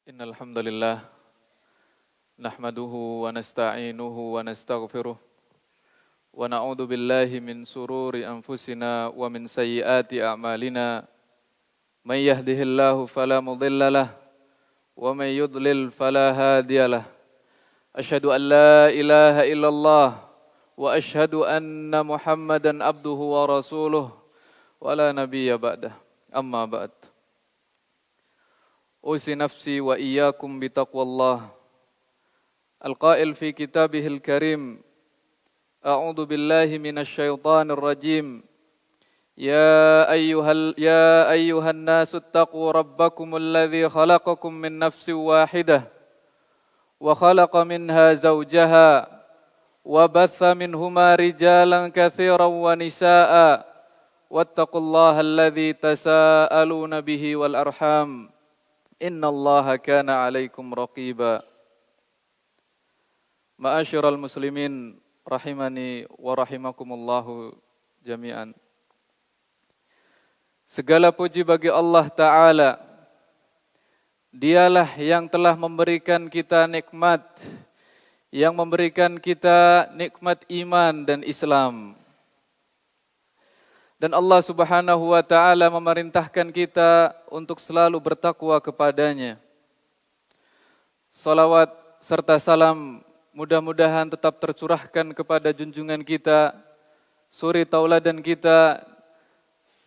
Innal hamdalillah nahmaduhu wa nasta'inuhu wa nastaghfiruh wa na'udzu billahi min sururi anfusina wa min sayyiati a'malina may yahdihillahu fala mudhillalah wa may yudlil fala hadiyalah asyhadu an la ilaha illallah wa asyhadu anna Muhammadan abduhu wa rasuluh wa la nabiyya ba'dah amma ba'd. Usi nafsi wa iyyakum bitaqwallah. Al-qail fi kitabihil karim. A'udzu billahi minasy syaithanir rajim. Ya ayyuhan nasu taqu rabbakumul ladzi khalaqakum min nafsin wahidah wa khalaqa minha zawjaha wa batha minhuma rijalan katsiran wa nisaa'a wattaqullaha alladzi tasaaluna bihi wal arham. Innallaha kana 'alaikum raqiba. Ma'asyiral muslimin rahimani wa rahimakumullahu jami'an. Segala puji bagi Allah Ta'ala. Dialah yang telah memberikan kita nikmat, yang memberikan kita nikmat iman dan Islam. Dan Allah Subhanahu wa Ta'ala memerintahkan kita untuk selalu bertakwa kepadanya. Salawat serta salam mudah-mudahan tetap tercurahkan kepada junjungan kita, suri tauladan kita,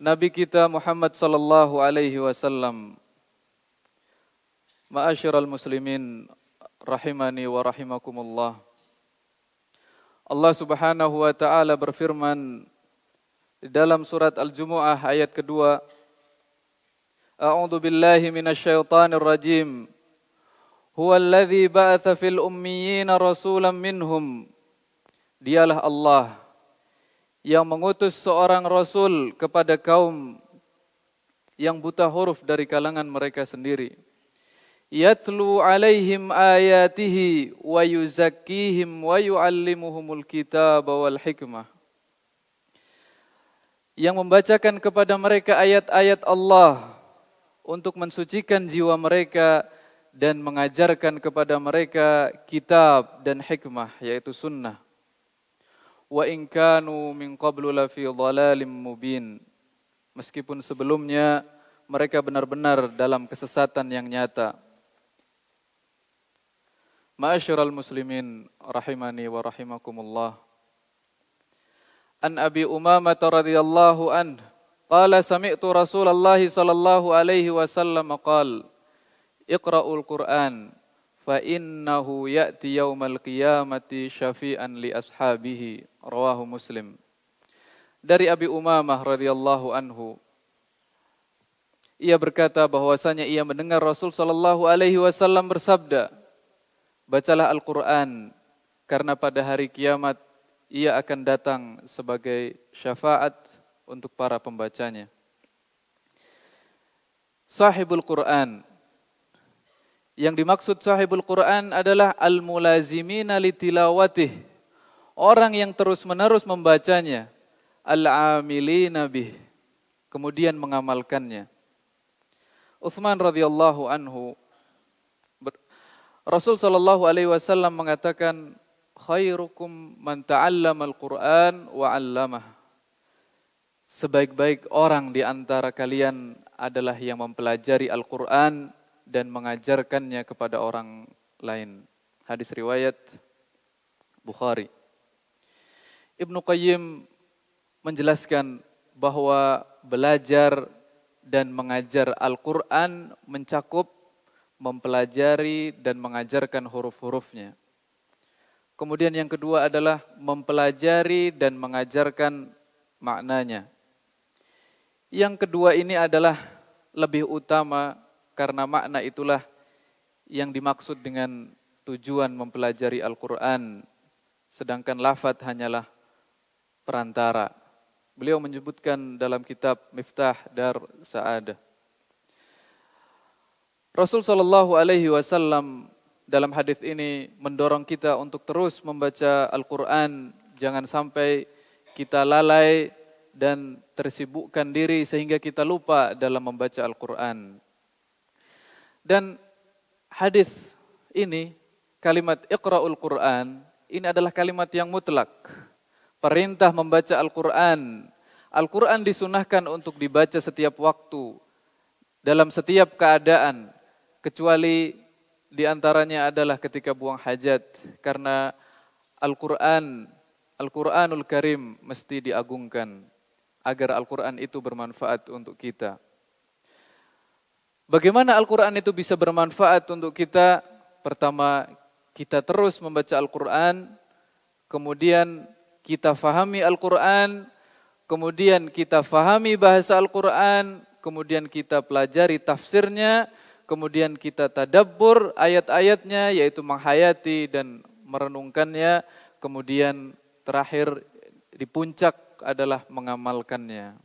Nabi kita Muhammad sallallahu alaihi wasallam. Ma'asyiral muslimin rahimani wa rahimakumullah. Allah Subhanahu wa Ta'ala berfirman di dalam surat Al-Jumu'ah ayat kedua, A'udzu billahi minasy syaithanir rajim. Huwallazi ba'atsa fil ummiyina rasulan minhum. Dialah Allah yang mengutus seorang rasul kepada kaum yang buta huruf dari kalangan mereka sendiri. Yatlu alaihim ayatihi wa yuzakkihim wa yu'allimuhumul kitaba wal hikmah. Yang membacakan kepada mereka ayat-ayat Allah untuk mensucikan jiwa mereka dan mengajarkan kepada mereka kitab dan hikmah, yaitu sunnah. Wa in kanu min qablu lafi dhalalim mubin. Meskipun sebelumnya mereka benar-benar dalam kesesatan yang nyata. Ma'asyiral muslimin rahimani wa rahimakumullah. An Abi Umamah radhiyallahu anhu qala sami'tu Rasulullah sallallahu alaihi wasallam qala Iqra'ul Qur'an fa innahu ya'ti yaumal qiyamati syafi'an li ashabihi rawahu Muslim. Dari Abi Umamah radhiyallahu anhu, ia berkata bahwasanya ia mendengar Rasul sallallahu alaihi wasallam bersabda, bacalah Al-Qur'an karena pada hari kiamat ia akan datang sebagai syafaat untuk para pembacanya. Sahibul Quran. Yang dimaksud sahibul Quran adalah al-mulazimina litilawatih. Orang yang terus-menerus membacanya. Al-amilina bih. Kemudian mengamalkannya. Utsman radhiyallahu anhu. Rasul sallallahu alaihi wasallam mengatakan, khairukum man ta'allama al-Qur'an wa 'allamah. Sebaik-baik orang di antara kalian adalah yang mempelajari Al-Qur'an dan mengajarkannya kepada orang lain. Hadis riwayat Bukhari. Ibnu Qayyim menjelaskan bahwa belajar dan mengajar Al-Qur'an mencakup mempelajari dan mengajarkan huruf-hurufnya. Kemudian yang kedua adalah mempelajari dan mengajarkan maknanya. Yang kedua ini adalah lebih utama karena makna itulah yang dimaksud dengan tujuan mempelajari Al-Quran. Sedangkan lafadz hanyalah perantara. Beliau menyebutkan dalam kitab Miftah Dar Sa'adah. Rasul sallallahu alaihi wasallam dalam hadis ini mendorong kita untuk terus membaca Al-Quran. Jangan sampai kita lalai dan tersibukkan diri sehingga kita lupa dalam membaca Al-Quran. Dan hadis ini, kalimat Iqra'ul Qur'an, ini adalah kalimat yang mutlak. Perintah membaca Al-Quran. Al-Quran disunahkan untuk dibaca setiap waktu, dalam setiap keadaan, kecuali diantaranya adalah ketika buang hajat. Karena Al-Quranul Karim mesti diagungkan, agar Al-Quran itu bermanfaat untuk kita. Bagaimana Al-Quran itu bisa bermanfaat untuk kita? Pertama, kita terus membaca Al-Quran, kemudian kita fahami Al-Quran, kemudian kita fahami bahasa Al-Quran, kemudian kita pelajari tafsirnya, kemudian kita tadabbur ayat-ayatnya, yaitu menghayati dan merenungkannya, kemudian terakhir di puncak adalah mengamalkannya.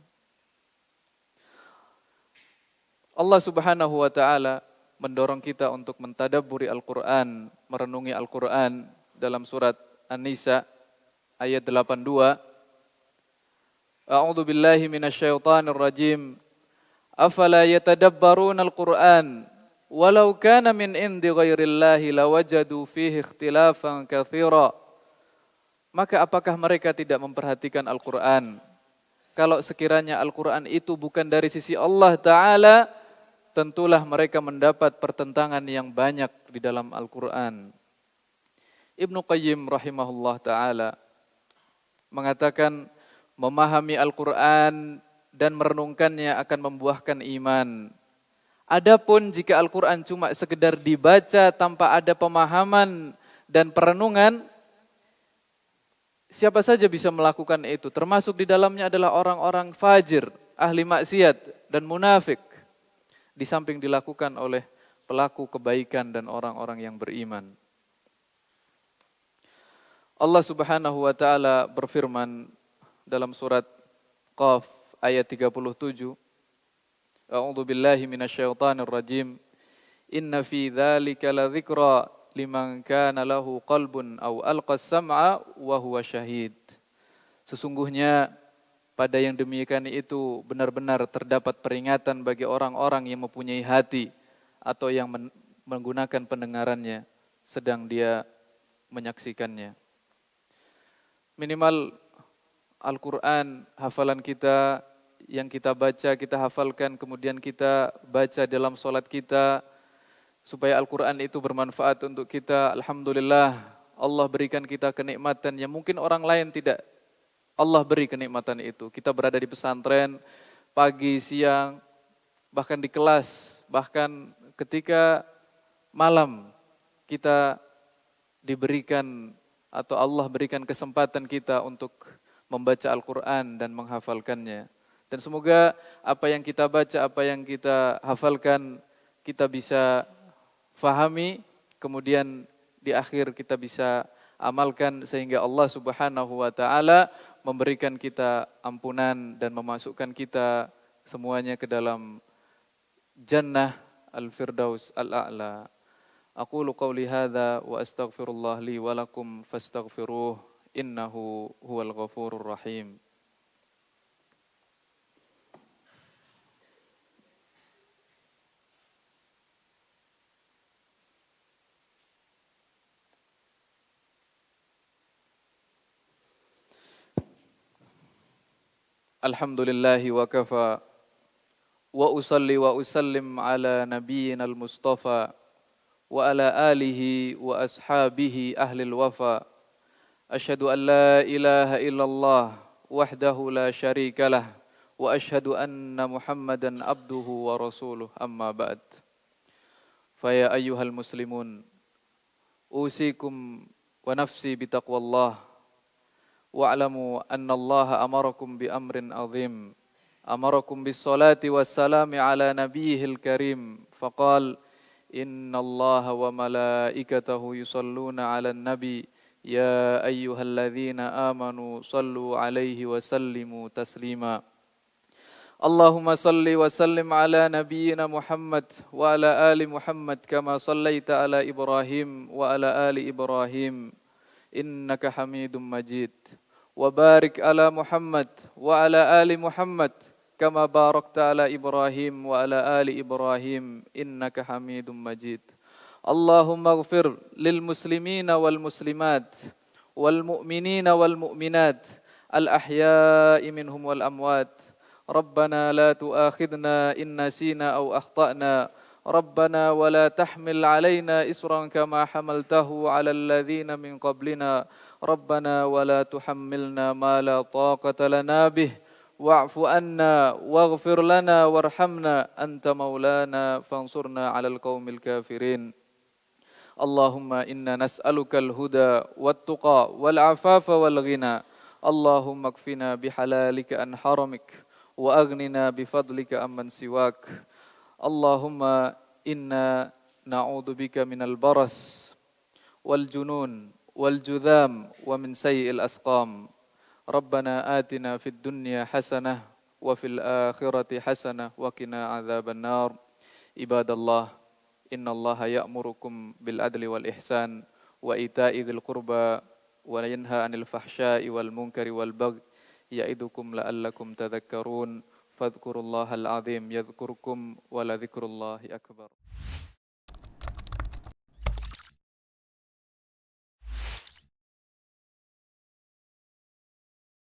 Allah Subhanahu wa ta'ala mendorong kita untuk mentadabburi Al-Quran, merenungi Al-Quran dalam surat An-Nisa ayat 82. A'udzu billahi minasyaitonir rajim. Afala yatadabbaruna al-Qur'an walau kana min indi ghairillahi lawajadu fihi ikhtilafan katsira. Maka apakah mereka tidak memperhatikan Al-Quran? Kalau sekiranya Al-Quran itu bukan dari sisi Allah Ta'ala, tentulah mereka mendapat pertentangan yang banyak di dalam Al-Quran. Ibnu Qayyim rahimahullah ta'ala mengatakan, memahami Al-Quran dan merenungkannya akan membuahkan iman. Adapun jika Al-Quran cuma sekedar dibaca tanpa ada pemahaman dan perenungan, siapa saja bisa melakukan itu, termasuk di dalamnya adalah orang-orang fajir, ahli maksiat dan munafik, di samping dilakukan oleh pelaku kebaikan dan orang-orang yang beriman. Allah Subhanahu wa ta'ala berfirman dalam surat Qaf ayat 37, A'udzu billahi minasyaitonir rajim. Inna fi dzalika ladzikra liman kana lahu qalbun aw alqas sam'a wa huwa syahid. Sesungguhnya pada yang demikian itu benar-benar terdapat peringatan bagi orang-orang yang mempunyai hati atau yang menggunakan pendengarannya sedang dia menyaksikannya. Minimal Al-Quran, hafalan kita, yang kita baca, kita hafalkan, kemudian kita baca dalam sholat kita, supaya Al-Quran itu bermanfaat untuk kita. Alhamdulillah, Allah berikan kita kenikmatan yang mungkin orang lain tidak Allah beri kenikmatan itu. Kita berada di pesantren, pagi, siang, bahkan di kelas, bahkan ketika malam kita diberikan atau Allah berikan kesempatan kita untuk membaca Al-Quran dan menghafalkannya. Dan semoga apa yang kita baca, apa yang kita hafalkan, kita bisa fahami, kemudian di akhir kita bisa amalkan sehingga Allah Subhanahu wa ta'ala memberikan kita ampunan dan memasukkan kita semuanya ke dalam Jannah Al-Firdaus Al-A'la. Aqulu qawli hadza wa astaghfirullah li wa lakum fastaghfiruh innahu huwal ghafurur rahim. Alhamdulillahi wa kafa wa usalli wa usallim ala nabiyyina al-mustafa wa ala alihi wa ashabihi ahlil wafa. Asyhadu an la ilaha illallah wahdahu la syarika lah wa asyhadu anna Muhammadan abduhu wa rasuluh, amma ba'd. Fa ya ayyuhal muslimun, usikum wa nafsi bitaqwallah. Wa'lamu anna Allah amarakum bi amrin azim. Amarakum bis salati was salami ala nabiyyihil karim. Faqal inna Allah wa malaikatahu yusalluna ala nabi. Ya ayyuhalladzina amanu sallu alaihi wa sallimu taslima. Allahumma salli wa sallim ala nabiyyina Muhammad wa ala ali Muhammad kama sallaita ala Ibrahim wa ala ali Ibrahim innaka Hamidum Majid. Wa barik ala Muhammad wa ala ali Muhammad kama barakta ala Ibrahim wa ala ali Ibrahim innaka Hamidum Majid. اللهم اغفر للمسلمين والمسلمات والمؤمنين والمؤمنات الأحياء منهم والأموات. ربنا لا تؤاخذنا إن نسينا أو أخطأنا. ربنا ولا تحمل علينا إصرا كما حملته على الذين من قبلنا. ربنا ولا تحملنا ما لا طاقة لنا به. واعف عنا واغفر لنا وارحمنا أنت مولانا فانصرنا على القوم الكافرين. اللهم إنا نسألك الهدى والتقى والعفاف والغنى. اللهم اكفنا بحلالك عن حرمك وأغننا بفضلك عمن سواك. اللهم إنا نعوذ بك من البرص والجنون والجذام ومن سيء الأسقام. ربنا آتنا في الدنيا حسنة وفي الآخرة حسنة وقنا عذاب النار. عباد الله إن الله يأمركم بالعدل والإحسان وإيتاء ذي القربى وينهى عن الفحشاء والمنكر والبغي يعظكم لعلكم تذكرون. فاذكروا الله العظيم يذكركم ولذكر الله أكبر.